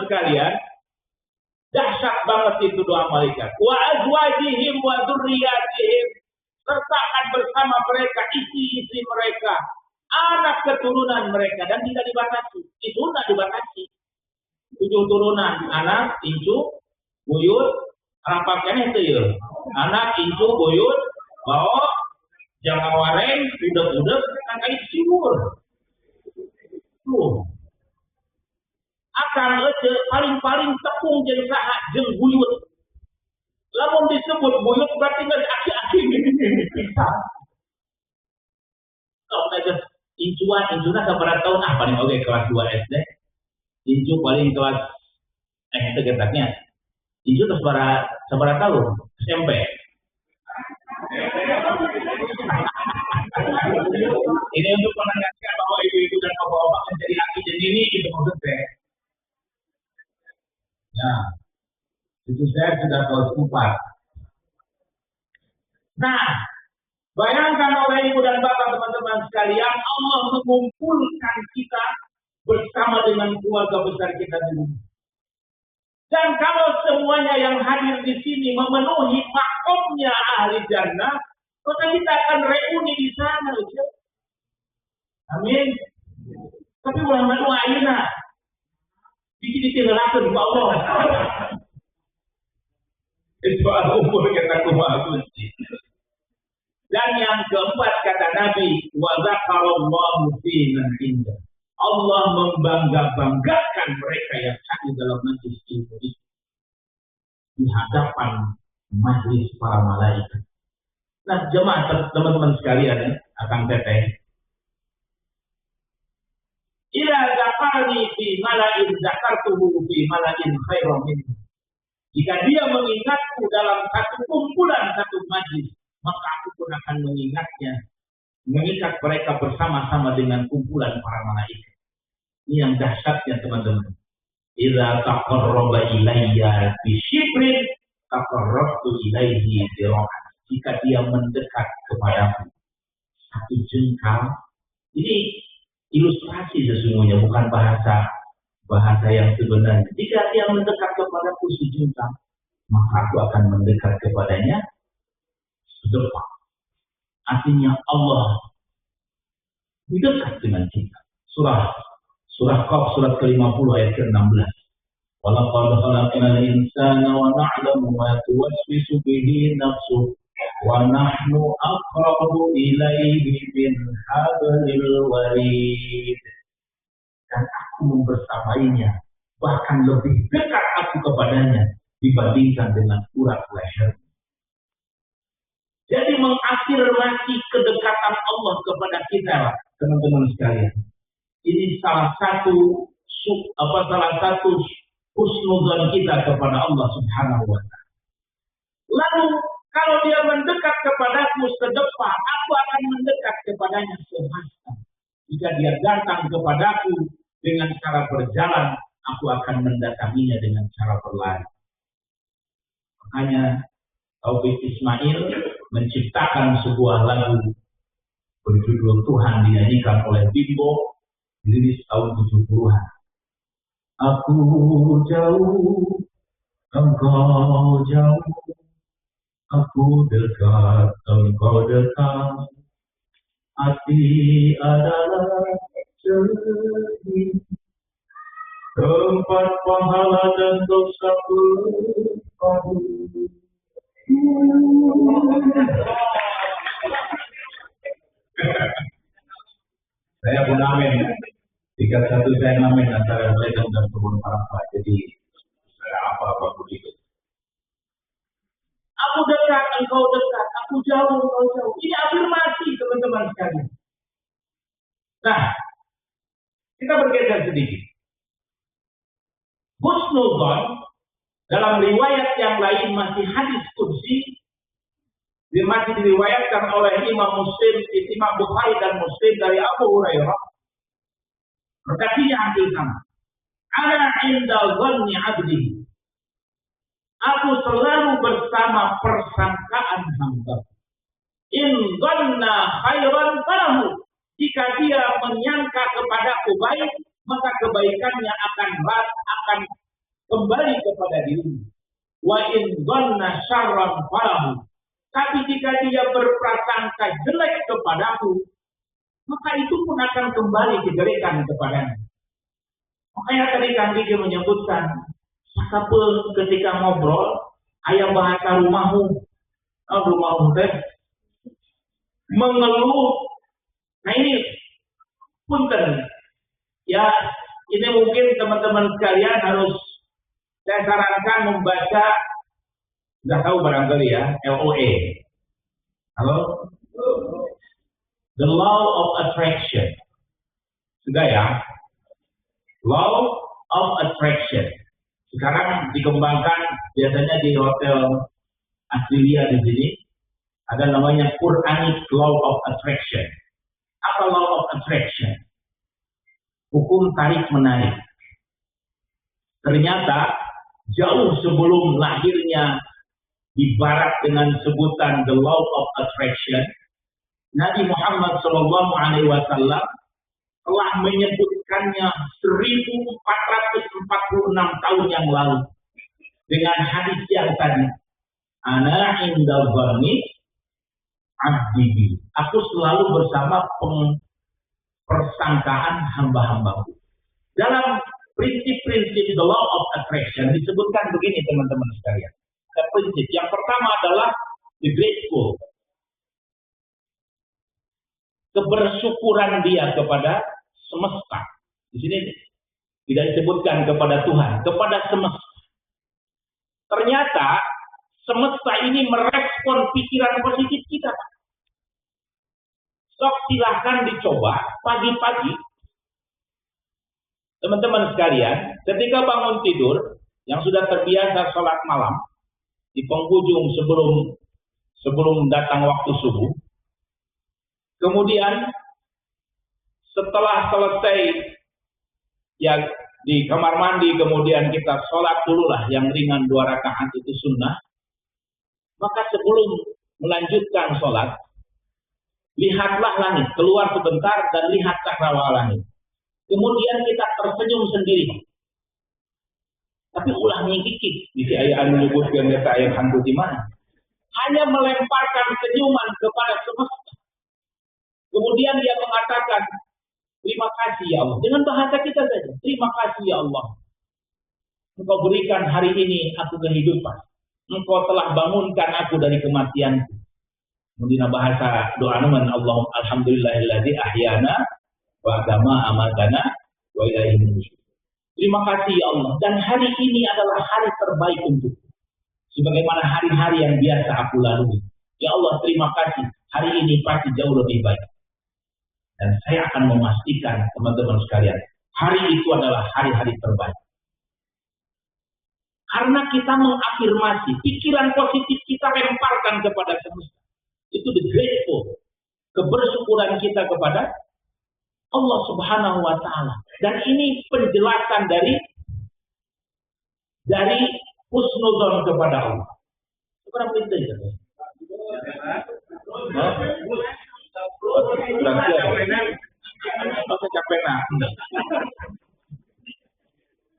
sekalian, dahsyat banget itu doa malaikat. Wa azwajihim wa dzurriyyatihim, serta akan bersama mereka istri-istri mereka, anak keturunan mereka, dan tidak dibatasi. Itu tidak dibatasi. 7 turunan, anak, incu, buyut, rapatkan itu ya. Anak, incu, buyut, bawa, jangan wareng, budak-budak, akan sibur. Tuh. Akan aja paling-paling tepung jadi saha jeung buyut. Lamun disebut buyut berarti nggak aki-aki bisa. Kalau aja incuan sabar tahun paling oke kelas 2 SD. Incu paling kelas itu getaknya. Incu terus sabar tahun SMP. Ini untuk menegaskan bahwa ibu-ibu dan bapak-bapak menjadi aki dan ini itu maksudnya. Ya, itu saya sudah tahu 4. Nah, bayangkan oleh ibu dan bapak teman-teman sekalian, Allah mengumpulkan kita bersama dengan keluarga besar kita dulu. Dan kalau semuanya yang hadir di sini memenuhi makomnya ahli jannah, maka kita akan reuni di sana. Amin. Tapi ulang madu ayeuna ditilalakeun ku Allah. Itu umur kita kumaha Gusti. Dan yang keempat kata Nabi, wa zakarallahu fi man inda. Allah membangga-banggakan mereka yang hadir dalam majlis ini di hadapan majlis para malaikat. Nah, jemaah teman-teman sekalian ya, akan teteh. Ila zakarni fi mala'in zakartuhu fi mala'in khairan minhu. Jika dia mengingatku dalam satu kumpulan, satu majlis, maka aku pun akan mengingat mereka bersama-sama dengan kumpulan para malaikat. Ini yang dahsyatnya teman-teman. Idza taqarraba ilayya bi shibrin taqarrabtu ilaihi dira'an. Jika dia mendekat kepadaku satu jengkal, ini ilustrasi sesungguhnya, bukan bahasa yang sebenarnya. Jika dia mendekat kepadaku sejengkal, maka aku akan mendekat kepadanya sedepak. Artinya Allah dekat dengan kita. Surah Qaf surat ke-50 ayat ke-16. Walaqad khalaqnal insana wa na'lamu ma tuwaswisu bihi nafsuhu wa nahnu aqrabu ilaihi min hablil warid. Dan aku membersamainya, bahkan lebih dekat aku kepadanya dibandingkan dengan urat leher. Jadi mengafirmasi kedekatan Allah kepada kita, teman-teman sekalian. Ini salah satu husnudzon kita kepada Allah Subhanahu wa taala. Lalu kalau dia mendekat kepadaku sedepak, aku akan mendekat kepadanya sehasta. Jika dia datang kepadaku dengan cara berjalan, aku akan mendatanginya dengan cara berlari. Makanya Taufik Ismail menciptakan sebuah lagu berjudul Tuhan dinyanyikan oleh Bimbo, dirilis tahun 70-an. Aku jauh, engkau jauh, aku dekat, engkau dekat. Hati adalah cermin, tempat pahala dan dosa berpadu. Saya pun amin. Tingkat 1 saya amin antara Medan dan Kebun Parapa. Jadi saya apa begitu. Aku dekat, engkau dekat. Aku jauh, engkau jauh. Ini afirmasi teman-teman sekalian. Nah, kita bergeser sedikit. Husnudzon dalam riwayat yang lain masih hadis qudsi, dia masih diriwayatkan oleh Imam Bukhari dan Muslim dari Abu Hurairah. Berkatnya hampir sama. Ana inda dhanni abdi. Aku selalu bersama persangkaan hamba. In dhanna khairan falahu. Jika dia menyangka kepadaku baik, maka kebaikannya akan kembali kepada dirinya. Wa in dhanna syarran falahu. Tapi jika dia berprasangka jelek kepadaku, maka itu pun akan kembali kejelekan kepadanya. Makanya tadi Kang Diki menyebutkan, sakapun ketika ngobrol, ayah bahasa rumahmu, rumahmu teh mengeluh. Nah ini punten, ya ini mungkin teman-teman sekalian harus saya sarankan membaca, nggak tahu barangkali ya, LOA. Halo? The Law of Attraction. Sudah ya? Law of Attraction. Sekarang dikembangkan biasanya di hotel Asliya di sini ada namanya Quranic Law of Attraction. Apa Law of Attraction? Hukum tarik menarik. Ternyata jauh sebelum lahirnya ibarat dengan sebutan the Law of Attraction, Nabi Muhammad SAW telah menyebutkannya 1446 tahun yang lalu dengan hadis yang tadi, ana inda dhanni abdi. Aku selalu bersama persangkaan hamba-hambaku. Dalam prinsip-prinsip the law of attraction disebutkan begini teman-teman sekalian. Ada prinsip. Yang pertama adalah the grateful. Kebersyukuran dia kepada semesta. Di sini tidak disebutkan kepada Tuhan, kepada semesta. Ternyata semesta ini merespon pikiran positif kita. Sok silahkan dicoba pagi-pagi. Teman-teman sekalian, ketika bangun tidur, yang sudah terbiasa sholat malam, di penghujung sebelum datang waktu subuh, kemudian setelah selesai ya di kamar mandi, kemudian kita sholat dululah yang ringan 2 rakaat itu sunnah. Maka sebelum melanjutkan sholat, lihatlah langit, keluar sebentar dan lihat cakrawala langit. Kemudian kita tersenyum sendiri. Tapi ulangi dikit, di ayat menyebutkan kata ayat hantu di mana? Hanya melemparkan senyuman kepada semesta. Kemudian dia mengatakan, terima kasih ya Allah. Dengan bahasa kita saja, terima kasih ya Allah. Engkau berikan hari ini aku kehidupan. Engkau telah bangunkan aku dari kematianku. Kemudian bahasa doa naman Allah, alhamdulillahilladzi ahyana wa kama amatana wa ilaihi nusyur. Terima kasih ya Allah. Dan hari ini adalah hari terbaik untukku. Sebagaimana hari-hari yang biasa aku lalui. Ya Allah, terima kasih. Hari ini pasti jauh lebih baik. Dan saya akan memastikan teman-teman sekalian, hari itu adalah hari-hari terbaik. Karena kita mengafirmasi, pikiran positif kita lemparkan kepada semesta. Itu the grateful. Kebersyukuran kita kepada Allah Subhanahu wa Ta'ala. Dan ini penjelasan dari husnudzon kepada Allah. Seberapa itu ya?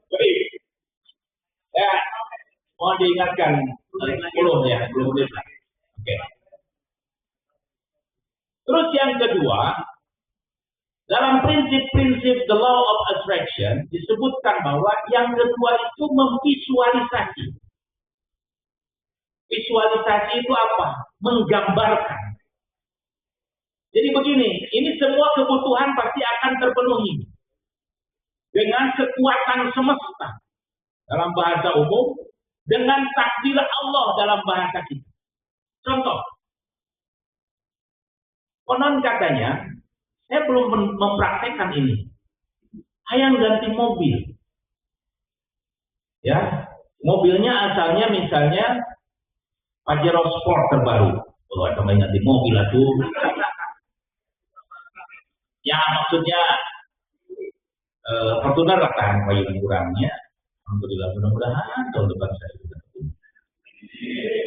Baik. Ya, mau diingatkan 10 ya, 10 menit. Oke. Terus yang kedua, dalam prinsip-prinsip the law of attraction disebutkan bahwa yang kedua itu memvisualisasi. Visualisasi itu apa? Menggambarkan. Jadi begini, ini semua kebutuhan pasti akan terpenuhi dengan kekuatan semesta dalam bahasa umum, dengan takdir Allah dalam bahasa kita. Contoh, konon katanya, saya belum mempraktekkan ini. Hayang ganti mobil. Ya, mobilnya asalnya misalnya Pajero Sport terbaru. Kalau ada main ganti mobil itu, ya maksudnya Fortuner lah tahan payung kurangnya. Alhamdulillah, mudah-mudahan tahun depan saya sudah.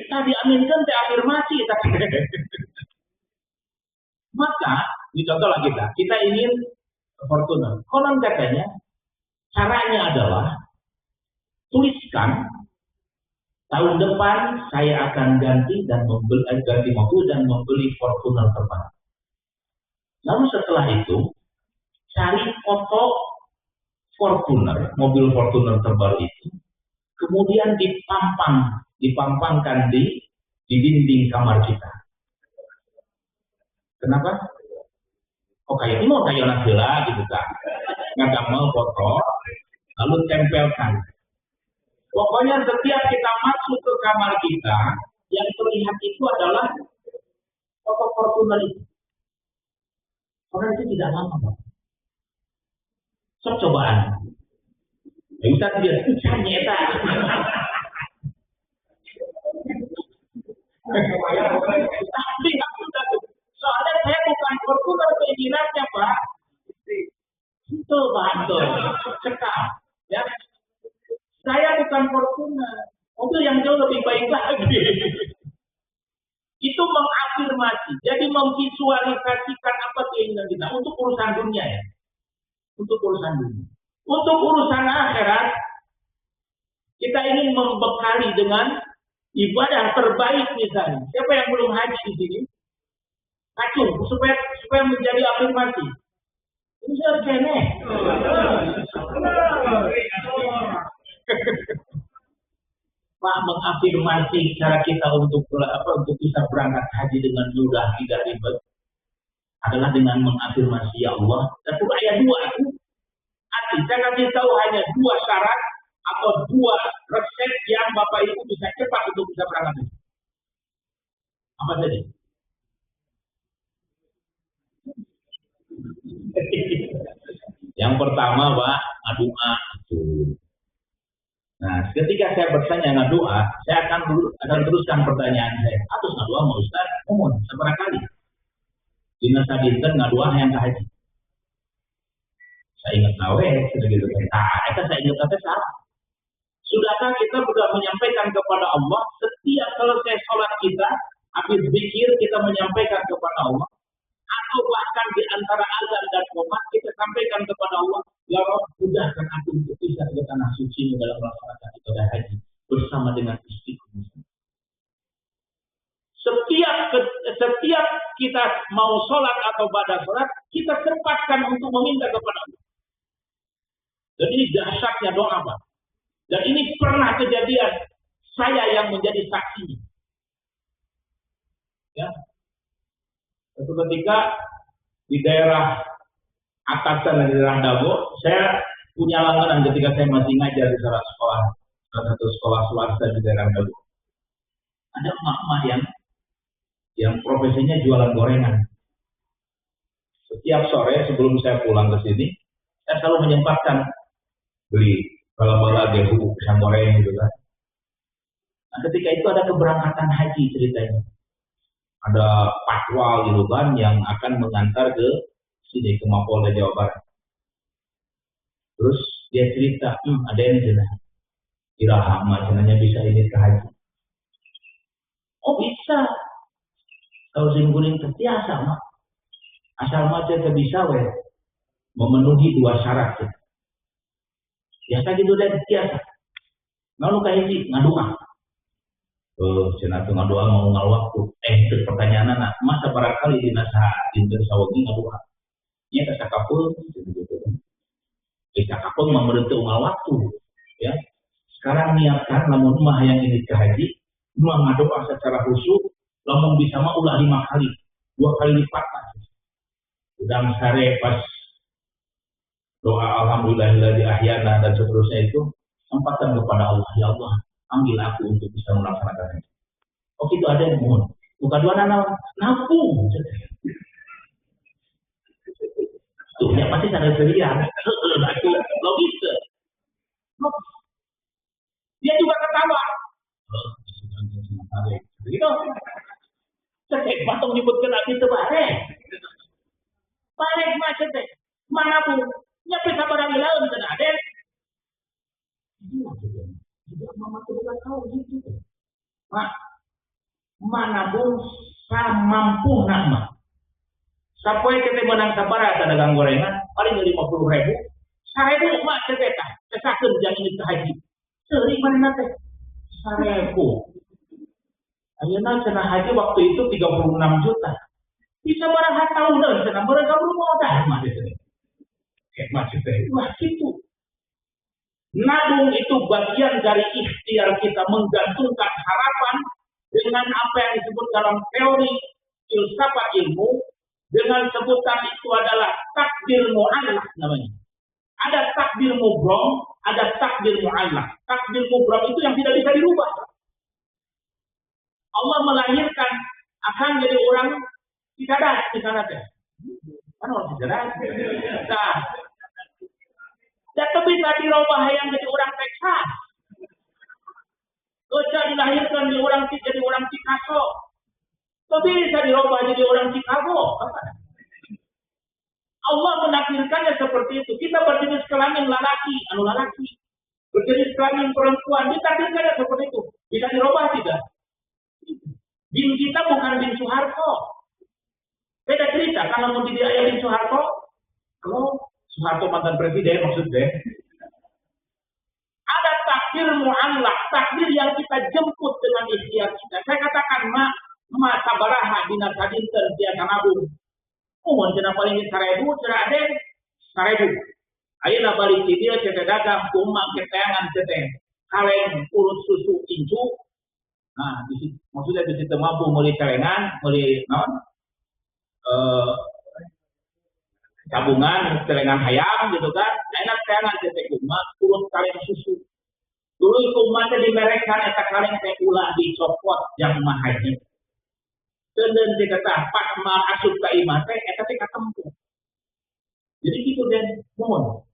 Tadi aminkan teh afirmasi tapi maka ini contohlah kita ingin Fortuner. Konon katanya caranya adalah tuliskan tahun depan saya akan ganti mobil dan membeli Fortuner terbaru. Lalu setelah itu cari foto Fortuner, mobil Fortuner terbaru itu, kemudian dipampangkan di dinding kamar kita. Kenapa? Oh kayak ini mau kayak nasila gitu kan? Nggak mau foto, lalu tempelkan. Pokoknya setiap kita masuk ke kamar kita, yang terlihat itu adalah foto Fortuner itu. Karena itu tidak lama, Pak. Sok cobaan. Ya Ustaz dia caranya eta. Tapi nggak mudah tuh. Soalnya saya bukan Fortuner keinginannya, Pak. Itu betul. Cekal. Ya. Saya bukan Fortuner. Mobil yang jauh lebih baik lagi. Itu mengafirmasi. Jadi memvisualisasikan apa keinginan kita. Untuk urusan dunia ya. Untuk urusan dunia. Untuk urusan akhirat, kita ingin membekali dengan ibadah terbaik misalnya. Siapa yang belum haji di sini? Kacung, supaya menjadi afirmasi. Ini sudah kene. Pak, mengafirmasi cara kita untuk bisa berangkat haji dengan mudah, tidak ribet, adalah dengan mengafirmasi ya Allah. Satu ayat 2 itu. Saya kasih tahu hanya 2 syarat atau 2 resep yang Bapak Ibu bisa cepat untuk bisa berangkat haji. Apa saja? Yang pertama, Pak, doa. Nah, ketika saya bertanya doa, saya akan teruskan pertanyaan saya. Atus doa mau Ustaz, umum seberapa kali? Dina sadinten ngadoa yang haji. Saya ingat nawe, sebegitu kan. Itu saya ingat apa salah. Sudahkah kita sudah menyampaikan kepada Allah setiap selesai sholat kita, habis zikir kita menyampaikan kepada Allah, atau bahkan di antara azan dan qomat kita sampaikan kepada Allah, ya Rabb, mudahkan aku untuk bisa ke tanah suci dalam melaksanakan ibadah haji bersama dengan istriku. Setiap kita mau sholat atau pada sholat, kita sempatkan untuk meminta kepada Allah. Dan ini dahsyatnya doa, Pak. Dan ini pernah kejadian, saya yang menjadi saksinya. Ya. Suatu ketika di daerah Atasan di daerah Dago, saya punya langganan ketika saya masih ngajar di salah satu sekolah swasta di daerah Dago. Ada emak-emak yang profesinya jualan gorengan. Setiap sore sebelum saya pulang ke sini, saya selalu menyempatkan beli bala-bala gehu pisang goreng gitu kan. Nah, ketika itu ada keberangkatan haji ceritanya. Ada patwal gitu kan yang akan mengantar ke sini ke Mapolda Jawa Barat. Terus dia cerita, ada yang cenah. Irahama cenahnya bisa ini ke haji. Oh bisa. Kalau singguling terbiasa mah. Asal macam bisa memenuhi 2 syarat. Biasa gitu dan biasa. Lalu kayak ini ngadoa. Cenah teu ngadoa mau ngal waktu. Itu pertanyaan anak, masa barangkali dina dinten sawengi ngadoa. Nya ka sakapul gitu kan. Sakapul mah meureun teu ngal waktu, ya. Sekarang niatkan lamun mah yang ini ke haji, mah ngadoa secara khusyuk, lamun bisa mah ulah 5 kali, 2 kali lipat. Udang sare pas doa alhamdulillahilladzi ahyana dan seterusnya itu sempatkan kepada Allah, ya Allah, ambil aku untuk bisa melaksanakan ini. Oh itu ada yang mohon. Bukan dua nampung. Tuh, ya pasti ada pilihan. Itu logis. Dia juga ketawa. Begitu. Cek batung nyebutkan lagi itu bareng. Bareng macam teh. Mana pun. Nyampe sabarang ilaun dan ada. Tidak mama tuh bukan tahu gitu. Mak, mana pun mampu nama. Sampai kita menang sabara dagang gorengan paling 50.000. 1.000 mak cerita. Kesakeun jang ini ke haji. Sering mana teh? 1.000. Ayeuna cenah haji waktu itu 36 juta. Bisa barang tahun cenah barang kamu modal mah teh. Hemat teh. Wah gitu. Nabung itu bagian dari ikhtiar kita menggantungkan harapan dengan apa yang disebut dalam teori filsafat ilmu, dengan sebutan itu adalah takdir mu'allaq namanya. Ada takdir mubrom, ada takdir mu'allaq. Takdir mubrom itu yang tidak bisa dirubah. Allah melahirkan akan jadi orang tidak ada di sana teh. Kan orang tidak ada. Nah, tapi bisa dirubah yang jadi orang Texas. Bisa dilahirkan di orang jadi orang Picasso. Tapi bisa dirubah jadi orang Chicago. Allah menakdirkannya seperti itu. Kita berjenis kelamin lelaki, lelaki. Berjenis kelamin perempuan, ditakdirkannya seperti itu. Bisa dirubah tidak? Bin kita bukan bin Soeharto. Beda cerita. Kalau mau jadi ayah bin Soeharto, kalau Soeharto mantan presiden maksudnya, ada takdir mu'allaq, takdir yang kita jemput dengan ikhtiar kita. Saya katakan, ma sabaraha dina sadinten tiasa nabung. Mohon cenah paling 1.000, cenah aden 1.000. Ayeuna balik di dia cenah dagang kumaha keteangan cenah. Kaleng urut susu incu. Nah, maksudnya di situ mampu meuli celengan, meuli naon? Tabungan celengan hayam gitu kan. Enak celengan cenah kumaha urut kaleng susu. Dulu kumaha teh dimerekkan eta kaleng teh ulah dicopot yang mah haji. Dan dia kata pas mal asup ka imah teh eta teh katempuh. Jadi gitu dan mohon.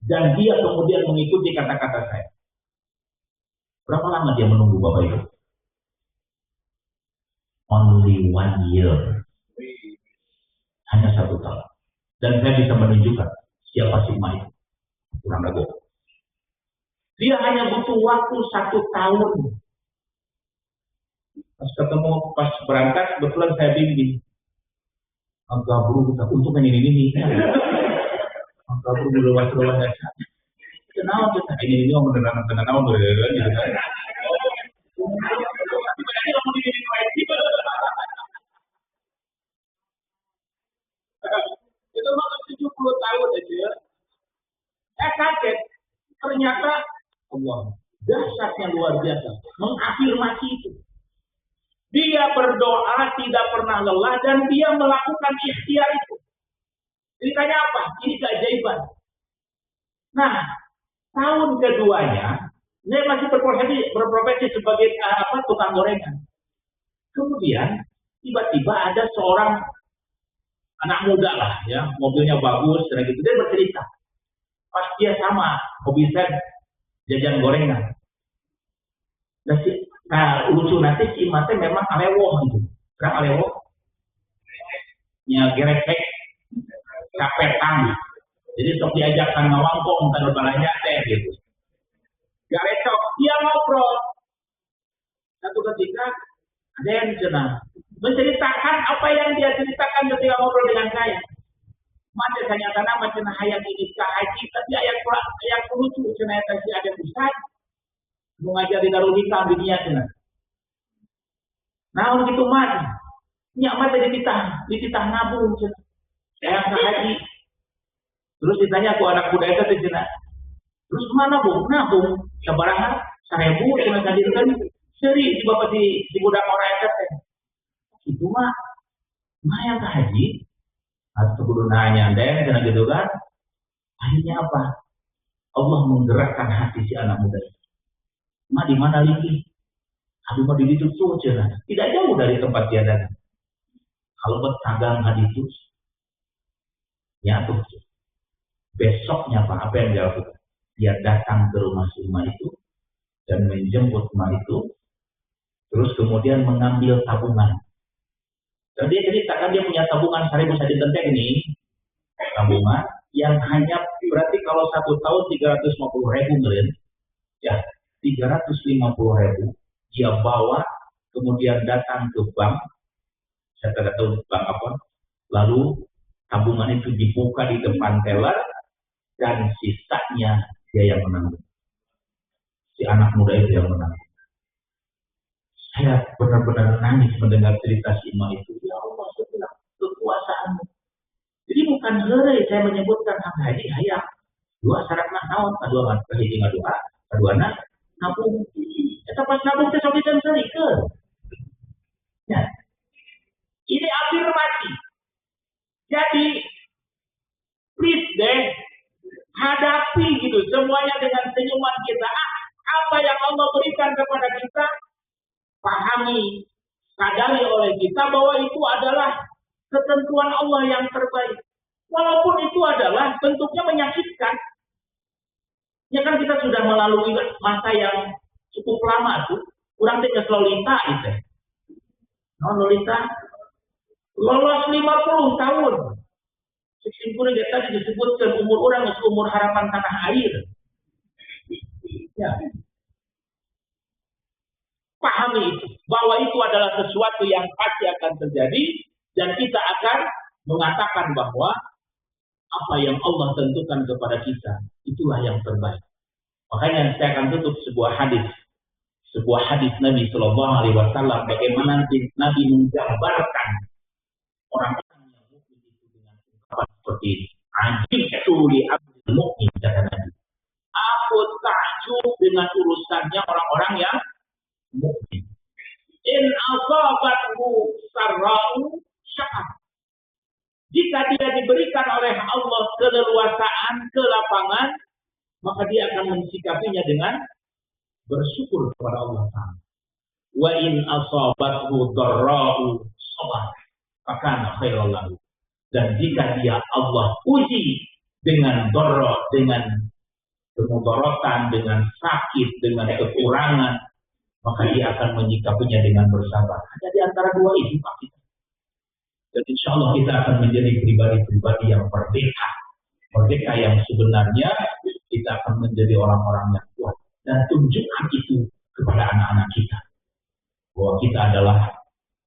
Dan dia kemudian mengikuti kata-kata saya. Berapa lama dia menunggu Bapak itu? Only 1 year. Hanya 1 tahun. Dan saya bisa menunjukkan siapa si Maya. Kurang ragu. Dia hanya butuh waktu 1 tahun. Pas berangkat, kebetulan saya bimbing. Agak buru kita untuk ini. Agak buru lewat dasar. Kenapa kita ini beneran gitu kan? Itu mah 70 tahun aja. Saya kaget. Ternyata Allah dahsyatnya luar biasa. Mengafirmasi itu. Dia berdoa tidak pernah lelah dan dia melakukan ikhtiar itu. Ceritanya apa? Ini keajaiban. Nah, tahun keduanya, dia masih berprofesi sebagai tukang gorengan. Kemudian tiba-tiba ada seorang anak muda lah, ya, mobilnya bagus, dan gitu. Dia bercerita. Pas dia sama hobi saya jajan gorengan. Nah, lucu nanti si mate memang alewo gitu. Berapa alewo? Ya gerekek, kapetan. Jadi sok diajak kan ngawangkong kan balanya teh gitu. Garecok, dia ngobrol. Satu ketika ada yang cenah menceritakan apa yang dia ceritakan ketika ngobrol dengan saya. Mate ternyata nama cenah hayang ini ka haji, tapi ayat lucu cenah eta si ada ustaz. Mengajar di Darul Hikam di dunia cenah. Nah, begitu mati. Nyak mah tadi dititah nabung cenah. Saya ka haji. Terus ditanya ku anak muda itu cenah. Terus mana nabung? Sabaraha 1.000 cenah kadirkan. Seri di bapak di budak orang eta teh. Itu mah yang ka haji. Atau kudu nanya dan cenah gitu kan. Akhirnya apa? Allah menggerakkan hati si anak muda. Mah di mana lagi? Aduh mah di situ tuh cenah. Tidak jauh dari tempat dia datang. Kalau bertagang haditus, ya tuh. Besoknya apa yang dia lakukan? Dia datang ke rumah si emak itu dan menjemput emak itu, terus kemudian mengambil tabungan. Dan dia ceritakan dia punya tabungan 1.000 saja tentang ini, tabungan yang hanya berarti kalau 1 tahun 350.000 ngeren, ya 350.000 dia bawa, kemudian datang ke bank, saya tidak tahu bank apa, lalu tabungan itu dibuka di depan teller dan sisanya dia yang menanggung. si anak muda itu yang menang. Saya benar-benar nangis mendengar cerita si imam itu. Ya Allah, saya bilang, kekuasaanmu. Jadi bukan sore saya menyebutkan haji hayang. Dua syarat naon, kedua hiji ngadua, keduana nabung. Eta pas nabung teh sok ditemselikeun. Ya. Ini afirmasi. Jadi please deh hadapi gitu semuanya dengan senyuman kita. Apa yang Allah berikan kepada kita, pahami, sadari oleh kita bahwa itu adalah ketentuan Allah yang terbaik. Walaupun itu adalah bentuknya menyakitkan. Ya kan kita sudah melalui masa yang cukup lama tuh. Kurang tiga lolita itu. Lolita lolos 50 tahun. Sesimpulnya dia tadi disebutkan umur orang umur harapan tanah air. Ya. Pahami itu, bahwa itu adalah sesuatu yang pasti akan terjadi dan kita akan mengatakan bahwa apa yang Allah tentukan kepada kita itulah yang terbaik. Makanya saya akan tutup sebuah hadis Nabi Shallallahu Alaihi Wasallam bagaimana Nabi menggambarkan orang-orang yang mukmin itu dengan ungkapan seperti ini. Ajib li abdul mukmin kata Nabi. Aku takjub dengan urusannya orang-orang yang mukmin. In asabathu sarra'u syakar. Jika dia diberikan oleh Allah keleluasaan, kelapangan, maka dia akan mensikapinya dengan bersyukur kepada Allah Ta'ala. Wa in asabathu dharra'u sabar, fakana khairan lahu. Dan jika dia Allah uji dengan dharra, dengan kemudaratan, dengan sakit, dengan kekurangan, maka dia akan menyikapinya dengan bersabar. Hanya di antara dua itu Pak kita. Dan insya Allah kita akan menjadi pribadi-pribadi yang merdeka. Merdeka yang sebenarnya kita akan menjadi orang-orang yang kuat. Dan tunjukkan itu kepada anak-anak kita. Bahwa kita adalah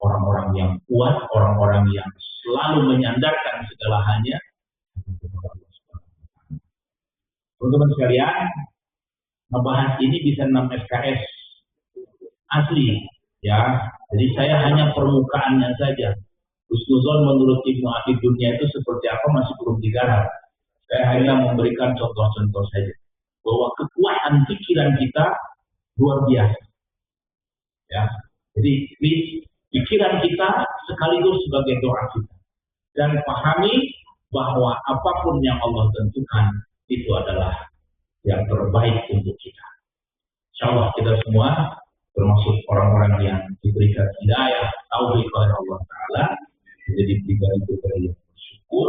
orang-orang yang kuat, orang-orang yang selalu menyandarkan segala hanya. Teman-teman sekalian, membahas ini bisa 6 SKS asli. Ya, jadi saya hanya permukaannya saja. Husnuzon menurut Ibnu Abi Dunya itu seperti apa masih belum digarap. Saya hanya memberikan contoh-contoh saja bahwa kekuatan pikiran kita luar biasa. Ya, jadi pikiran kita sekaligus sebagai doa kita dan pahami bahwa apapun yang Allah tentukan itu adalah yang terbaik untuk kita. Insya Allah kita semua termasuk orang-orang yang diberikan hidayah, tauhid oleh Allah Ta'ala, menjadi pribadi-pribadi yang bersyukur,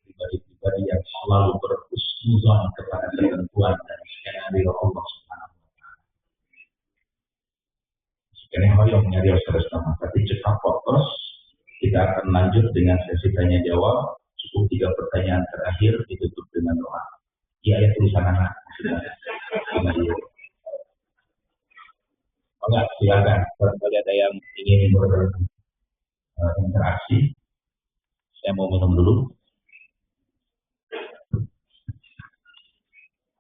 pribadi-pribadi yang selalu berhusnuzon kepada ketentuan dan skenario Allah Subhanahu wa Ta'ala. Sekarang yang nyari sama, tapi cekap fokus, kita akan lanjut dengan sesi tanya jawab. Cukup 3 pertanyaan terakhir ditutup dengan doa. Di ayat tulisan anak. Enggak, silakan. Barangkali ada yang ingin berinteraksi. Saya mau minum dulu.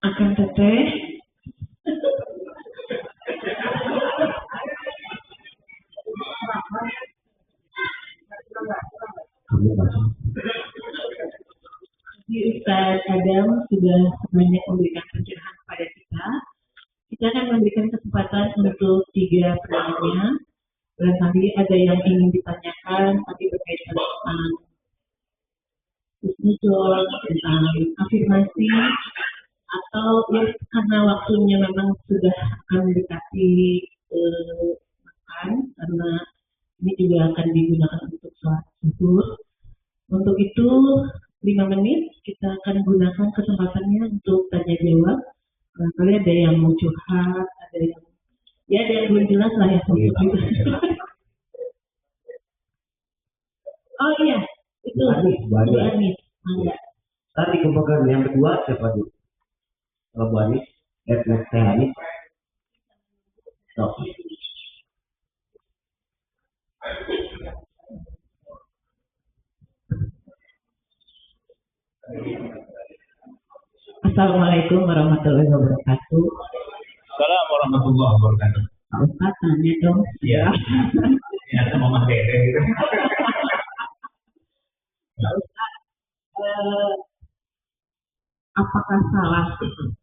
Akan teteh. Ustaz Adam sudah banyak memberikan pencerahan kepada kita. Kita akan memberikan kesempatan untuk 3 penanya. Barangkali ada yang ingin ditanyakan, tapi berkaitan tentang husnuzon, tentang afirmasi, atau ya karena waktunya memang sudah akan mendekati makan, karena ini juga akan digunakan untuk sholat zuhur. Untuk itu 5 menit kita akan gunakan kesempatannya untuk tanya jawab. Barangkali ada yang mau curhat, ada yang belum jelas lah ya. Oh iya, itu Bu Anis. Tadi kepegang yang kedua siapa dulu? Kalau Bu Anis, Teh Anis. Assalamualaikum warahmatullahi wabarakatuh. Assalamualaikum warahmatullahi wabarakatuh. Pak Ustadz tanya dong. Iya. Ya sama Mas Dede gitu. Pak Ustadz, apakah salah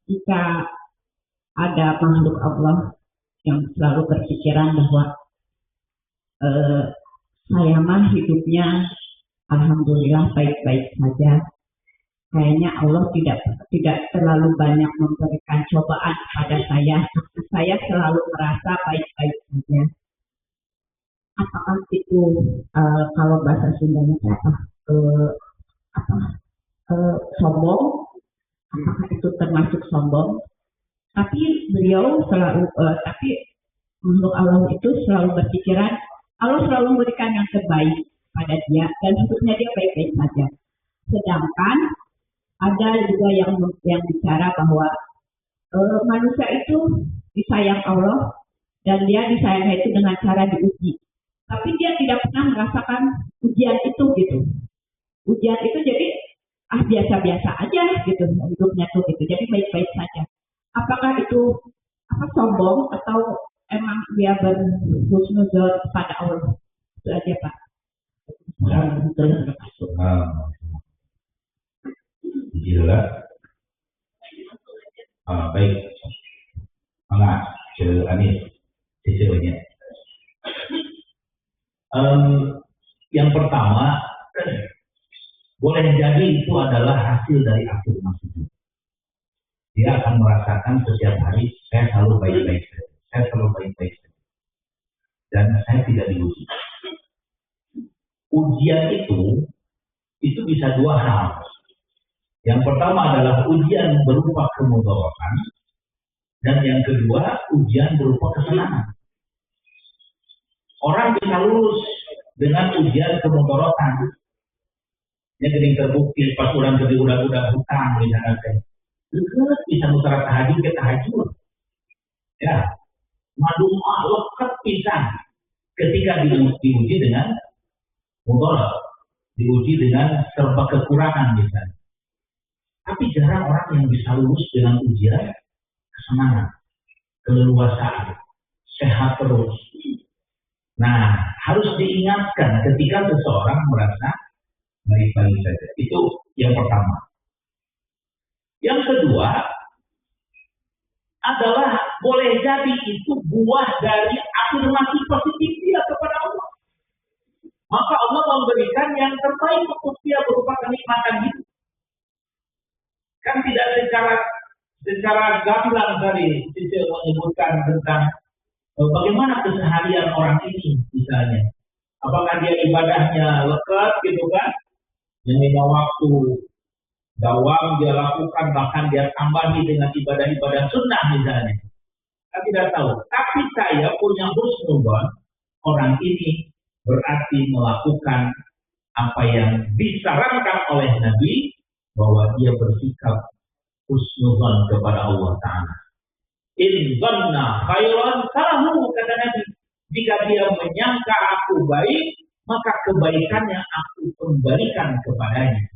jika ada makhluk Allah yang selalu berpikiran bahwa saya mah hidupnya alhamdulillah baik-baik saja. Kayaknya Allah tidak terlalu banyak memberikan cobaan pada saya. Saya selalu merasa baik-baik saja. Apakah itu kalau bahasa Sundanya sombong? Apakah itu termasuk sombong? Tapi beliau selalu, tapi makhluk Allah itu selalu berpikiran Allah selalu memberikan yang terbaik pada dia dan hidupnya dia baik-baik saja. Sedangkan ada juga yang bicara bahwa manusia itu disayang Allah dan dia disayangnya itu dengan cara diuji. Tapi dia tidak pernah merasakan ujian itu gitu. Ujian itu jadi biasa-biasa aja gitu hidupnya tuh gitu. Jadi baik-baik saja. Apakah itu sombong atau emang dia berhusnuzon kepada Allah? Itu aja Pak. Gila. Baik. Mangga, Cik Anis, cicilnya. Yang pertama, boleh jadi itu adalah hasil dari afirmasi. Dia akan merasakan setiap hari, saya selalu baik-baik saja. Saya selalu baik-baik saja. Dan saya tidak diuji. Ujian itu bisa dua hal. Yang pertama adalah ujian berupa kemudaratan, dan yang kedua ujian berupa kesenangan. Orang bisa lulus dengan ujian kemudaratan. Dia sering terbukti pas orang ke udah hutang misalnya. Bisa mutara tahajud ke tahajud. Ya, madu lekat pisang ketika diuji dengan mudarat, diuji dengan serba kekurangan misalnya. Tapi jarang orang yang bisa lulus dengan ujian kesenangan, keleluasaan, sehat terus. Nah, harus diingatkan ketika seseorang merasa baik-baik saja. Itu yang pertama. Yang kedua adalah boleh jadi itu buah dari afirmasi positif dia kepada Allah. Maka Allah memberikan yang terbaik untuk dia berupa kenikmatan hidup. Kan tidak secara gamblang tadi Cicil menyebutkan tentang bagaimana keseharian orang ini misalnya. Apakah dia ibadahnya lekat gitu kan? Yang 5 waktu dawam dia lakukan, bahkan dia tambahi dengan ibadah-ibadah sunnah misalnya. Saya tidak tahu. Tapi saya punya husnuzon, orang ini berarti melakukan apa yang disarankan oleh Nabi, bahwa dia bersikap husnuzon kepada Allah Ta'ala. In zanna khairan falahu, kata Nabi. Jika dia menyangka aku baik, maka kebaikannya aku kembalikan kepadanya.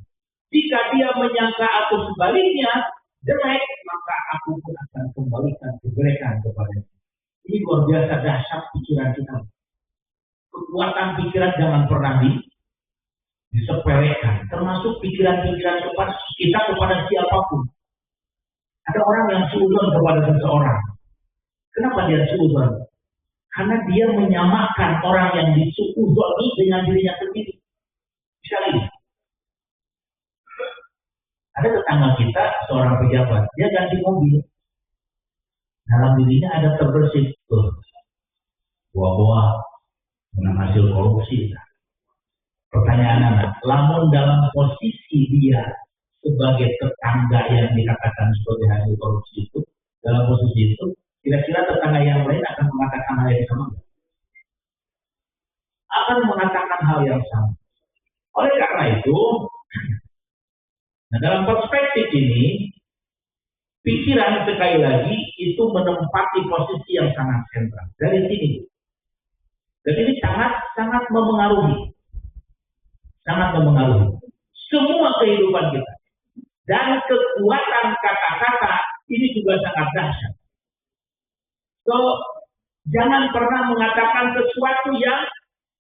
Jika dia menyangka aku sebaliknya jelek, maka aku pun akan kembalikan kejelekan kepadanya. Ini luar biasa dahsyat pikiran kita. Kekuatan pikiran jangan pernah disepelekan, termasuk pikiran-pikiran kita kepada siapapun. Ada orang yang suudzon kepada seseorang. Kenapa dia suudzon? Karena dia menyamakan orang yang disuudzoni dengan dirinya sendiri. Misalnya, ada tetangga kita, seorang pejabat, dia ganti mobil. Dalam dirinya ada terbersit tuh, buah-buah dengan hasil korupsi. Pertanyaan anak, lamun dalam posisi dia sebagai tetangga yang dikatakan sebagai hasil korupsi itu, dalam posisi itu, kira-kira tetangga yang lain akan mengatakan hal yang sama? Akan mengatakan hal yang sama. Oleh karena itu, nah dalam perspektif ini, pikiran sekali lagi itu menempati posisi yang sangat sentral. Dari sini. Dan ini sangat memengaruhi. Sangat memengaruhi semua kehidupan kita. Dan kekuatan kata-kata ini juga sangat dahsyat. So, jangan pernah mengatakan sesuatu yang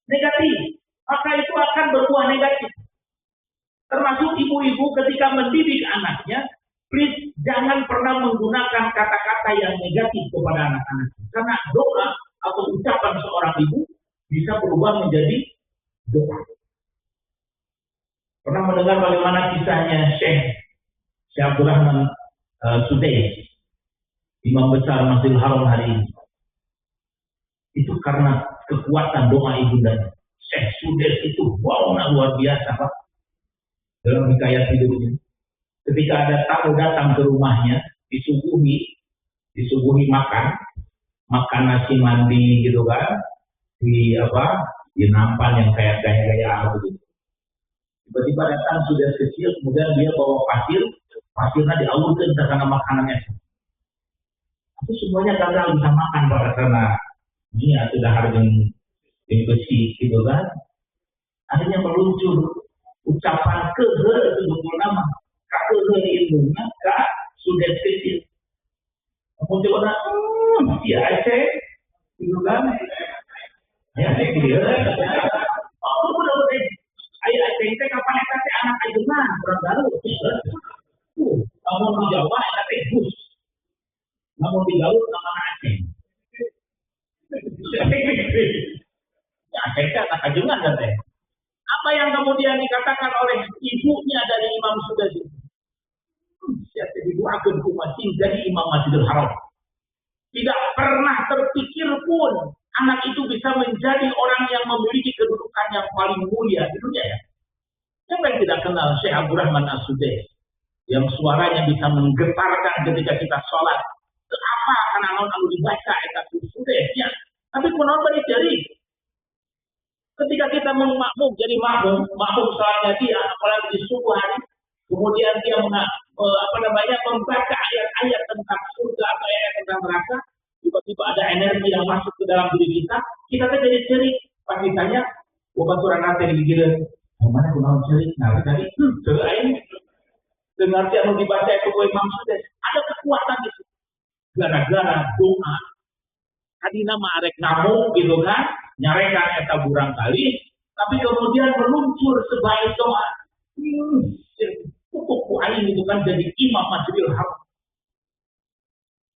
negatif, maka itu akan berbuah negatif. Termasuk ibu-ibu ketika mendidik anaknya, please jangan pernah menggunakan kata-kata yang negatif kepada anak-anak. Karena doa atau ucapan seorang ibu bisa berubah menjadi doa. Pernah mendengar bagaimana kisahnya Syekh Abdul Rahman Sudais, Imam besar Masjidil Haram hari ini. Itu karena kekuatan doa ibundanya. Syekh Sudais itu wow, luar biasa Pak. Dalam hikayat hidupnya. Ketika ada tamu datang ke rumahnya, disuguhi makan nasi mandi gitu kan, di nampan yang kayak gaya-gaya gitu. Tiba-tiba datang sudah kecil, kemudian dia bawa pasirnya dialurkan ke sana makanannya. Itu semuanya gagal bisa makan pada karena ini sudah harga yang besi gitu kan. Akhirnya meluncur ucapan kehe itu nama kehe ilmunya kak sudah kecil. Kemudian orang ya Aceh gitu kan. Ya gitu. Oh benar-benar. Ayo Aceh itu kapan Aceh anak ajengan orang baru. Namun di Jawa Aceh Gus. Namun di Galuh nama Aceh. Ya Aceh itu anak ajengan katanya. Apa yang kemudian dikatakan oleh ibunya dari Imam Sudais? Siapa didoakan kumatin dari Imam Masjidil Haram. Tidak pernah terpikir pun anak itu bisa menjadi orang yang memiliki kedudukan yang paling mulia di dunia ya. Siapa yang tidak kenal Syekh Abdul Rahman As-Sudais yang suaranya bisa menggetarkan ketika kita sholat. Apa karena lalu dibaca ayat Sudais ya. Tapi kenapa dicari? Ketika kita makmum sholatnya dia, apalagi di subuh hari, kemudian dia membaca ayat-ayat tentang surga atau ayat tentang neraka, tiba-tiba ada energi yang masuk ke dalam diri kita jadi cerik. Pas ditanya, baturan nanti digigirin, mana aku mau cerik? Nah, tadi, dengar yang dibaca itu Imam Sudais, ada kekuatan di situ. Gara-gara doa. Tadi nama arek namu gitu kan, nyarekan eta burang kali, tapi kemudian meluncur sebagai doa. Pupuk aing itu kan jadi imam Masjidil Haram.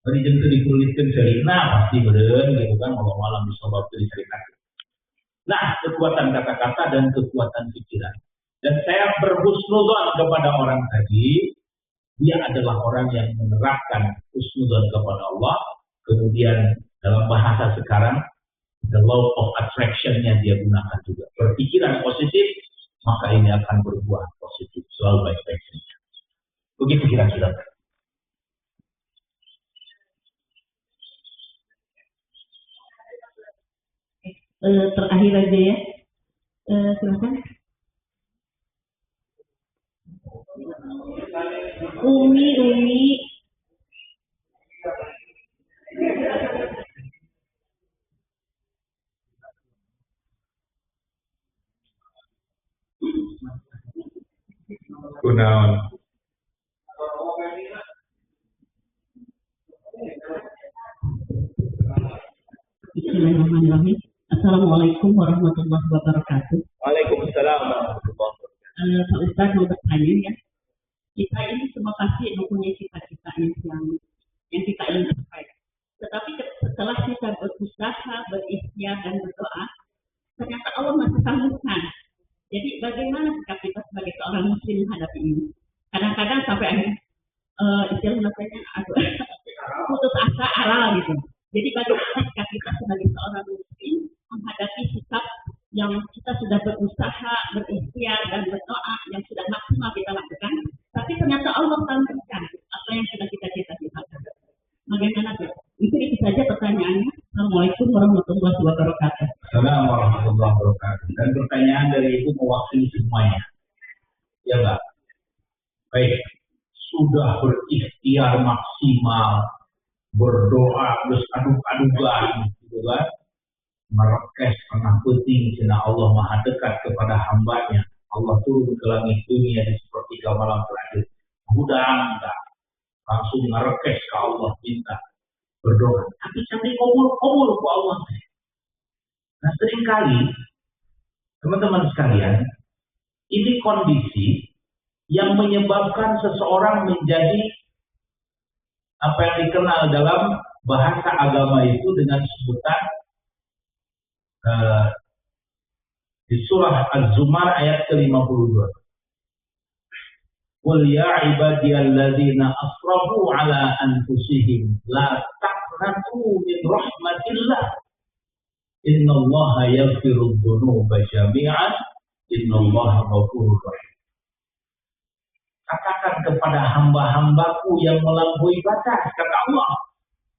Dari jentu dipulitkan serina pasti beren gitu kan, malam bisa waktu diceritakan. Nah, kekuatan kata-kata dan kekuatan pikiran. Dan saya berhusnudzon kepada orang tadi, dia adalah orang yang menerapkan husnudzon kepada Allah, kemudian dalam bahasa sekarang, the law of attraction-nya dia gunakan juga. Berpikiran positif, maka ini akan berbuah positif. Selalu baik-baik saja. Begitu kira-kira. Terakhir aja ya. Silakan. Umi. Kunaon. Bismillahirrahmanirrahim. Assalamualaikum warahmatullahi wabarakatuh. Waalaikumsalam warahmatullahi wabarakatuh. Pak Ustadz mau bertanya ya. Kita ini semua pasti mempunyai cita-cita yang kita ingin capai. Tetapi setelah kita berusaha, berikhtiar dan berdoa, ternyata Allah masih sanggupan. Jadi bagaimana sikap kita sebagai seorang muslim menghadapi ini? Kadang-kadang sampai akhirnya putus asa aral gitu. Jadi bagaimana sikap kita sebagai seorang muslim menghadapi sikap yang kita sudah berusaha, berikhtiar dan berdoa yang sudah maksimal kita lakukan, tapi ternyata Allah sanggupan apa yang sudah kita cita-citakan. Bagaimana tuh? Itu saja pertanyaannya. Assalamualaikum warahmatullahi wabarakatuh. Assalamualaikum warahmatullahi wabarakatuh. Dan pertanyaan dari itu mewakili semuanya. Ya enggak? Baik. Sudah berikhtiar maksimal, berdoa, terus aduk-adukan, gitu kan? Merekes pernah penting, karena Allah maha dekat kepada hambanya. Allah turun ke langit dunia di sepertiga malam terakhir. Mudah enggak? Langsung merekes ke Allah minta. berdoa. Tapi candi kabul ku Allah. Nah seringkali teman-teman sekalian, ini kondisi yang menyebabkan seseorang menjadi apa yang dikenal dalam bahasa agama itu dengan sebutan di surah Az-Zumar ayat ke-52. Qul ya ibadiyalladzina asrafu ala anfusihim la taqnatu min rahmatillah innallaha yaghfiru dzunuba jami'an innallaha ghafurur rahim. Katakan kepada hamba-hambaku yang melampaui batas, kata Allah,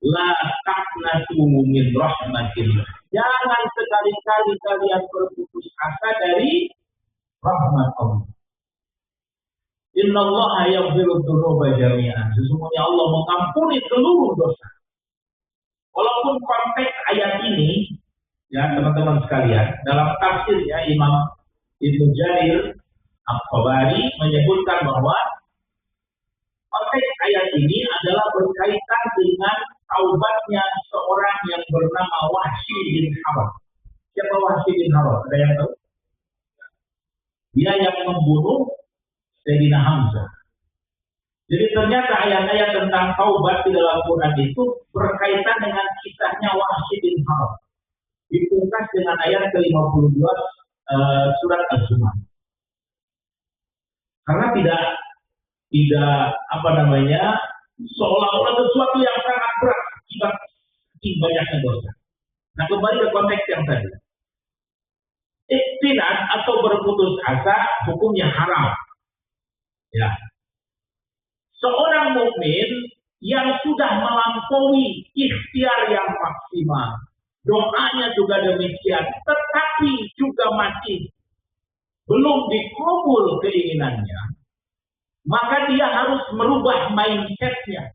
la taqnatu min rahmatillah. Jangan sekali-kali kalian berputus asa dari rahmat Allah. Innallaha yaghfiru dzunuba jami'an. Sesungguhnya Allah mengampuni seluruh dosa. Walaupun konteks ayat ini, ya teman-teman sekalian, dalam tafsirnya Imam Ibnu Jarir At-Tabari menyebutkan bahwa konteks ayat ini adalah berkaitan dengan taubatnya seorang yang bernama Wahsy bin Harb. Siapa Wahsy bin Harb? Ada yang tahu? Dia yang membunuh Sayyidina Hamzah. Jadi ternyata ayat-ayat tentang taubat di dalam Quran itu berkaitan dengan kisahnya Wahsy bin Harb. Dipungkas dengan ayat ke-52 surat Az-Zumar. Karena tidak seolah-olah sesuatu yang sangat berat akibat banyaknya dosa. Nah kembali ke konteks yang tadi. Ikhtilat atau berputus asa hukumnya haram. Ya. Seorang mukmin yang sudah melampaui ikhtiar yang maksimal, doanya juga demikian, tetapi juga masih belum dikabul keinginannya, maka dia harus merubah mindsetnya.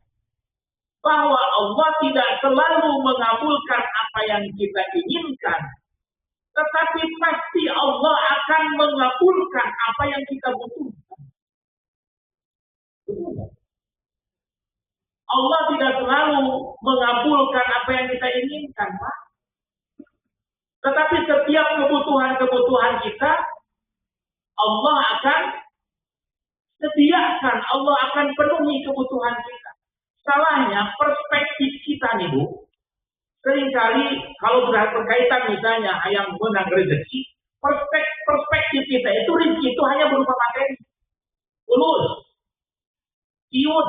Bahwa Allah tidak selalu mengabulkan apa yang kita inginkan, tetapi pasti Allah akan mengabulkan apa yang kita butuhkan. Allah tidak selalu mengabulkan apa yang kita inginkan, Pak. Tetapi setiap kebutuhan kita, Allah akan sediakan, Allah akan penuhi kebutuhan kita. Salahnya perspektif kita nih Bu, seringkali kalau sudah berkaitan misalnya yang menang rezeki, perspektif kita itu rezeki itu hanya berupa materi, ulus, iun,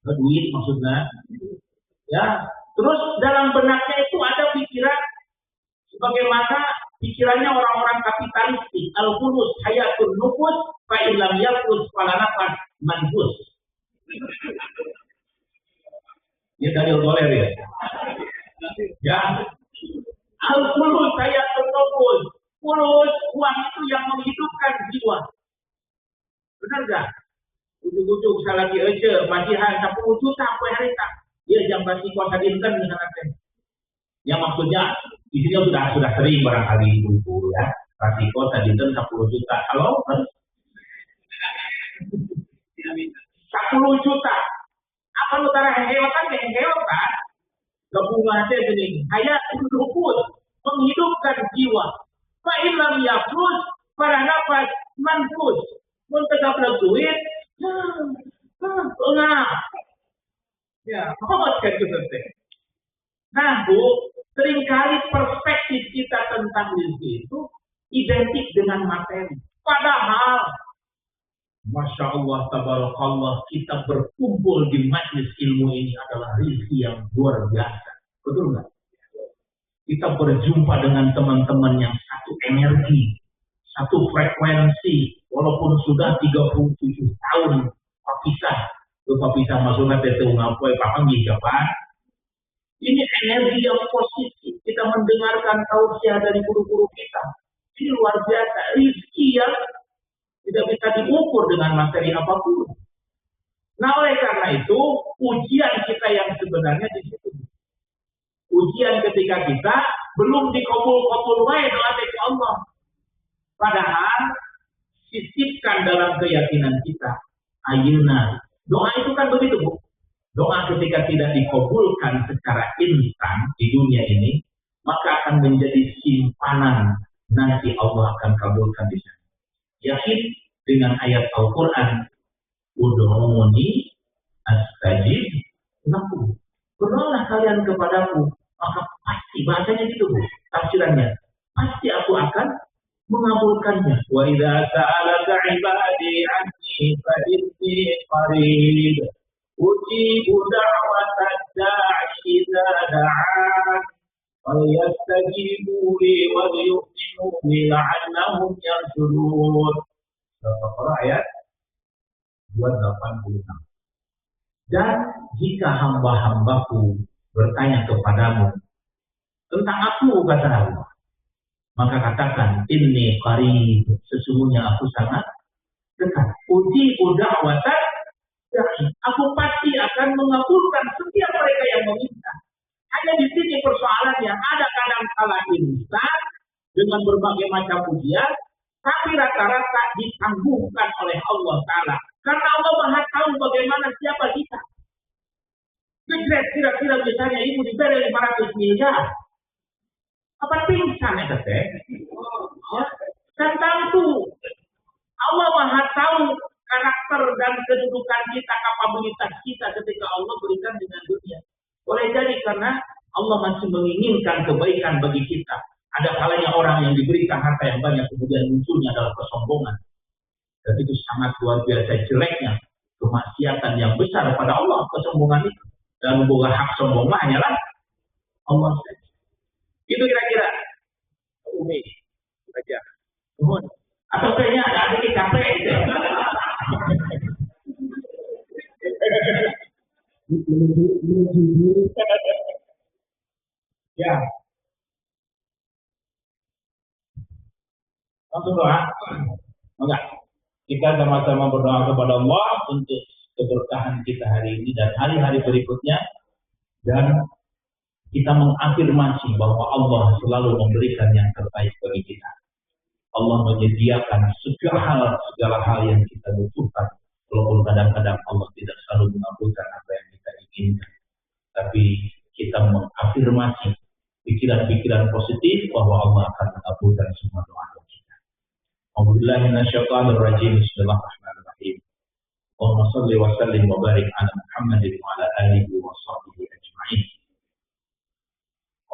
duit maksudnya, ya. Terus dalam benaknya itu ada pikiran sebagaimana pikirannya orang-orang kapitalistik, al-fulus hayatun nufus fa illam yafus fala nafas manfus. Ya dari doler ya. Ya. Al-fulus hayatun nufus. Fulus uang itu yang menghidupkan jiwa. Benar enggak? Ujung-ujung salah lagi aja masihan 10 juta poe harita. Ya jam basi kuasa dinten misalkan. Yang maksudnya di sini sudah sering barangkali ibu ya. Resiko tadi itu 10 juta. Halo? 10 juta. Apa utara hewan kan? Gabungan aja gini. Hayat nufus menghidupkan jiwa. Fa illam yafus pada nafas manfus. Mun tegap duit. Enggak. Ya, apa kayak gitu teh. Nah, Bu, seringkali perspektif kita tentang rezeki itu identik dengan materi. Padahal, Masya Allah, Tabarakallah, kita berkumpul di majelis ilmu ini adalah rezeki yang luar biasa. Betul nggak? Kita berjumpa dengan teman-teman yang satu energi, satu frekuensi, walaupun sudah 37 tahun papisah maksudnya tetu ngapoy papangi kapan. Ini energi yang positif. Kita mendengarkan tausiah dari guru-guru kita. Ini luar biasa. Rizki yang tidak bisa diukur dengan materi apapun. Nah oleh karena itu, ujian kita yang sebenarnya di situ. Ujian ketika kita belum dikabul wae doa dari Allah. Padahal sisipkan dalam keyakinan kita. Ayeuna. Doa itu kan begitu, Bu. Doa ketika tidak dikabulkan secara instan di dunia ini, maka akan menjadi simpanan nanti Allah akan kabulkan di sana. Yakin dengan ayat Al-Quran, ud'uni astajib lakum. Berdoalah kalian kepadaku, maka pasti, bahasanya gitu Bu, tafsirannya. Pasti aku akan mengabulkannya. Wa idza sa'alaka 'ibadi 'anni fa inni qarib. Ujibu da'watad da'i idza da'an. Falyastajibu li wa liyu'minu bi la'annahum yarshudun. Al-Baqarah ayat 286. Dan jika hamba-hambaku bertanya kepadamu tentang aku, kata Allah, maka katakan, inni qarib, sesungguhnya aku sangat dekat. Ujibu da'watad da'i, aku pasti akan mengabulkan setiap mereka yang meminta. Hanya di sini persoalannya, ada kadang-kala instan dengan berbagai macam ujian, tapi rata-rata ditangguhkan oleh Allah Ta'ala. Karena Allah Maha tahu bagaimana siapa kita. Kira-kira misalnya ibu diberi 500 miliar. Apa pingsan ya teh? Dan tentu Allah Maha tahu karakter dan kedudukan kita, kapabilitas kita ketika Allah berikan dengan dunia. Boleh jadi karena Allah masih menginginkan kebaikan bagi kita. Ada kalanya orang yang diberikan harta yang banyak kemudian munculnya adalah kesombongan. Dan itu sangat luar biasa jeleknya. Kemaksiatan yang besar pada Allah, kesombongan itu. Dan membawa hak sombongnya hanyalah Allah saja. Itu kira-kira. Umi, baca. Mohon. Atau kayaknya ada di kafe gitu. Ya. Langsung doa. Enggak. Kita sama-sama berdoa kepada Allah untuk keberkahan kita hari ini dan hari-hari berikutnya. Dan kita mengafirmasi bahwa Allah selalu memberikan yang terbaik bagi kita. Allah menyediakan segala hal yang kita butuhkan. Walaupun kadang-kadang Allah tidak selalu mengabulkan apa yang kita inginkan. Tapi kita mengafirmasi pikiran-pikiran positif bahwa Allah akan mengabulkan semua doa kita. Alhamdulillah minasyaitonir rajim. Bismillahirrahmanirrahim. Allahumma shalli wa sallim wa barik ala Muhammadin wa ala alihi wa sahbihi ajma'in.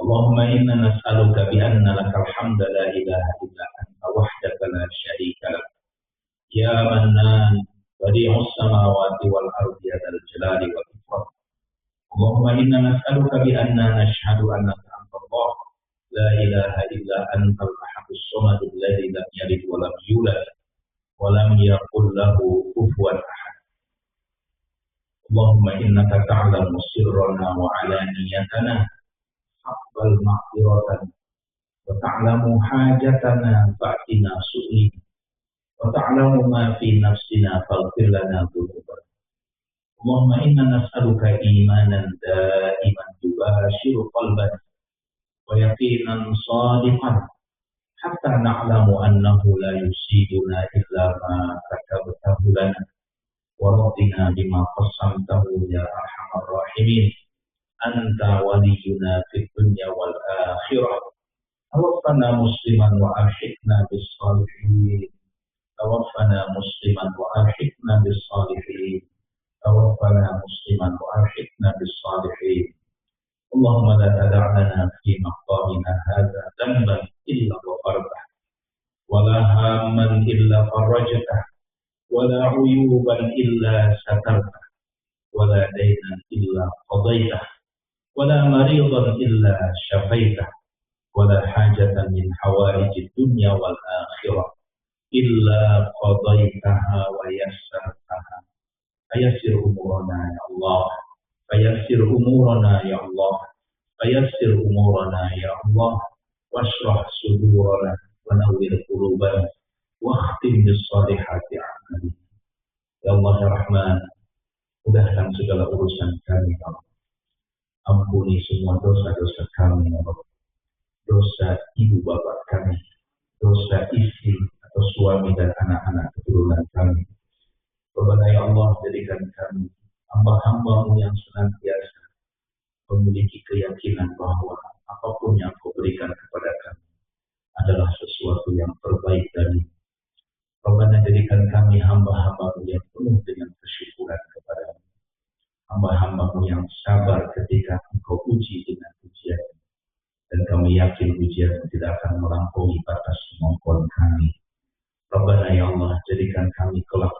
Allahumma inna nas'aluka bi anna lakal hamda la ilaha illa anta wahdaka la syarika lak. Ya Mannan, badi'us samawati wal ardi dzal jalali wal ikram. Allahumma inna nas'aluka bi anna nashhadu annaka antallah la ilaha illa antal ahadus samad alladzi lam yalid wa lam yulad wa lam yakul lahu kufuwan ahad. Allahumma innaka ta'lamu sirrana wa alaniyatana haqqal maghfiratan wa ta'lamu hajatana fa'tina su'li wa ta'lamu ma fi nafsina faghfir lana dhunubana. Allahumma inna nas'aluka imanan da'iman tubashiru qalbana wa yaqinan sadiqan hatta na'lamu annahu la yusibuna illa ma katabtahu lana wa rabbina bima qassamtahu ya arhamar rahimin. Anta waliyuna fid dunya wal akhirah. Tawaffana musliman wa alhiqna bis salihin. Tawaffana musliman wa alhiqna bis salihin. Tawaffana musliman wa alhiqna bis salihin. Allahumma la tada' lana fi maqamina hadza dhanban illa ghafartah wa la hamman illa farajtah wa la 'uyuban illa satartah wa la daynan illa qadaitah ولا مريضا إلا شفيته ولا حاجة من حوائج الدنيا والآخرة إلا قضيتها ويسرتها فيسر أمورنا يا الله فيسر أمورنا يا الله فيسر أمورنا يا الله واشرح صدورنا ونور قلوبنا واختم بالصالحات أعمالنا يا الله يا رحمن mudahkan segala urusan kami ya Allah. Ampuni semua dosa-dosa kami, ya Allah. Dosa ibu bapak kami, dosa istri atau suami dan anak-anak keturunan kami. Rabbana ya Allah, jadikan kami hamba-hambamu yang senantiasa memiliki keyakinan bahwa apapun yang kau berikan kepada kami adalah sesuatu yang terbaik dari Rabbana, jadikan kami hamba-hambamu yang penuh dengan kesyukuran kepadamu, hamba-hambamu yang sabar ketika engkau uji dengan ujian, dan kami yakin ujian tidak akan melampaui batas kemampuan kami. Rabbana ya Allah, jadikan kami kelak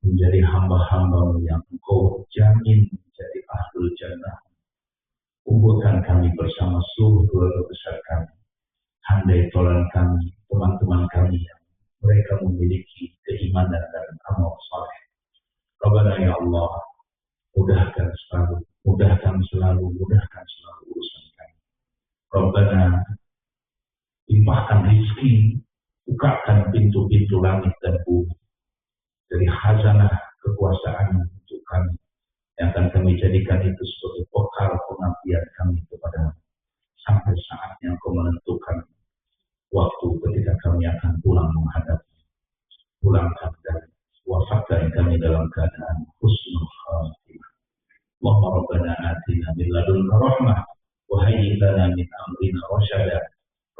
menjadi hamba-hambamu yang engkau jamin menjadi ahlul jannah. Kumpulkan kami bersama seluruh keluarga besar kami, handai tolan kami, teman-teman kami yang mereka memiliki keimanan dan amal saleh. Rabbana ya Allah, mudahkan selalu urusan kami. Rabbana, limpahkan rezeki, bukakan pintu-pintu langit dan bumi dari khazanah kekuasaan untuk kami, yang akan kami jadikan itu sebagai bekal pengabdian kami kepada sampai saatnya Engkau menentukan waktu ketika kami akan pulang menghadap. Pulangkan dan wafatkan kami dalam keadaan husnul khatimah. Allahumma rabbana atina min ladunka rahmah wa hayyi lana min amrina rasyada.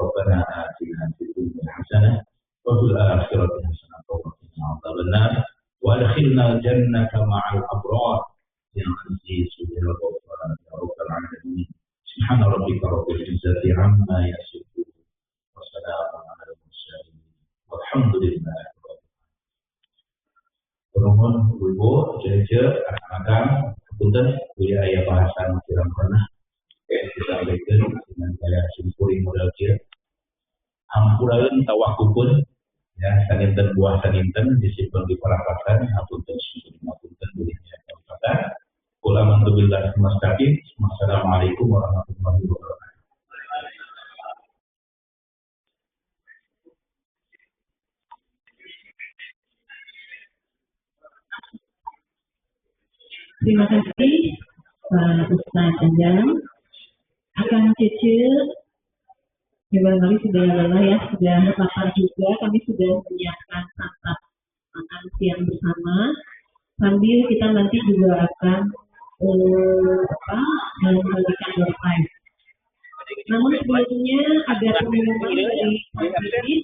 Rabbana atina fid dunya hasanah wa fil akhirati hasanah wa qina adzabannar wa adkhilna jannata ma'al abrar ya aziz ya ghaffar ya rabbal alamin. Subhana rabbika rabbil izzati amma yasifun wa salamun alal mursalin walhamdulillah. Penuhun ibu, jejer, anak-anak, kemudian kuliah ayah bahasan tidak pernah kita berikan dengan saya simpuri modal kia. Hampuraun tawakupun ya saninten buah saninten disipun di parapasan hapunten simpuri hapunten bolehnya parapasan. Ulama billah mustaqim. Wassalamualaikum warahmatullahi wabarakatuh. Terima kasih Pak Ustaz Anjang. Akan Cece, barangkali sudah lelah ya, sudah lapar juga. Kami sudah menyiapkan santap makan siang bersama. Sambil kita nanti juga akan membagikan door prize. Namun sebelumnya ada pengumuman dari Pak Didi.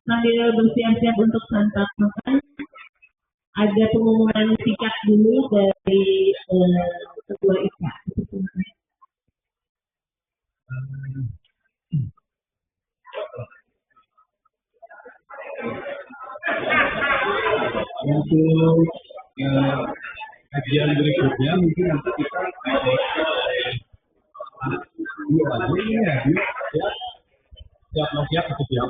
Sambil bersiap-siap untuk santap makan, ada pengumuman singkat dulu dari Ketua IPA. Untuk kajian berikutnya mungkin nanti kita siap atau siap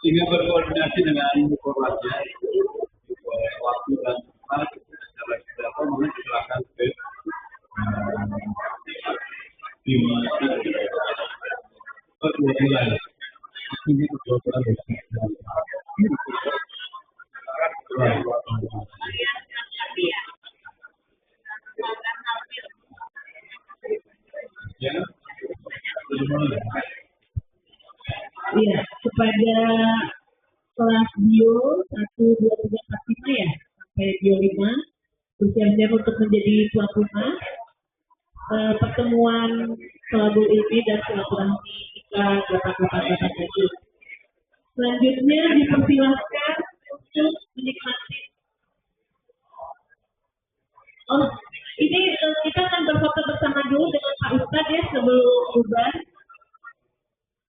sehingga berkoordinasi dengan korlannya waktu dan tempat secara mana silakan ke tim kedua bulan ini kedua bulan Iya, kepada kelas bio 1, 2, 3, 4, 5 ya, sampai bio 5, bersiap-siap untuk menjadi tuan rumah. Pertemuan Thalabul Ilmi dan silaturahmi kita dapat lagi. Selanjutnya dipersilahkan untuk menikmati. Oh, ini kita akan berfoto bersama dulu dengan Pak Ustadz ya sebelum bubar.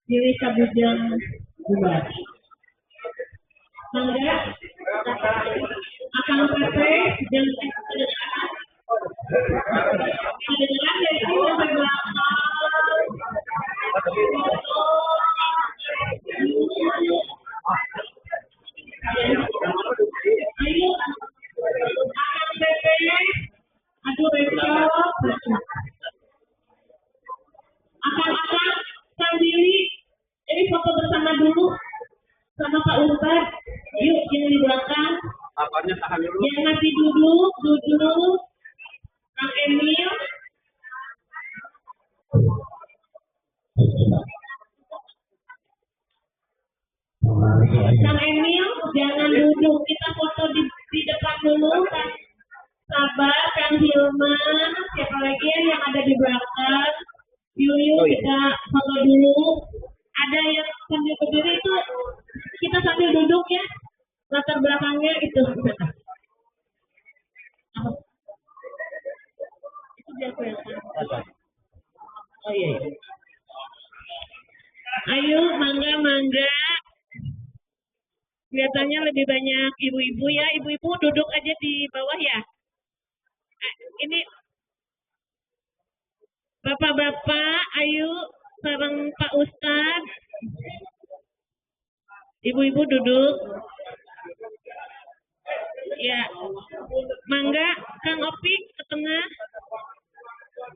Diri Kabujang bubar. Mangga, akan PP dan kedengaran dari sini sampai belakang. Ayo, akan PP, aduh besok, akan sendiri. Ini foto bersama dulu sama Pak Ustadz. Yuk, yang di belakang. Apanya tahan dulu. Yang masih duduk. Kang Emil. Kang Emil, jangan duduk. Kita foto di depan dulu. Kang Sabar, Kang Hilman, siapa lagi yang ada di belakang? Yuk, kita foto dulu. Ada yang sambil berdiri itu, kita sambil duduk ya. Latar belakangnya itu. Itu biar kelihatan. Oh iya. Ayo, mangga. Kelihatannya lebih banyak ibu-ibu ya. Ibu-ibu duduk aja di bawah ya. Ini bapak-bapak, ayo bareng Pak Ustadz. Ibu-ibu duduk.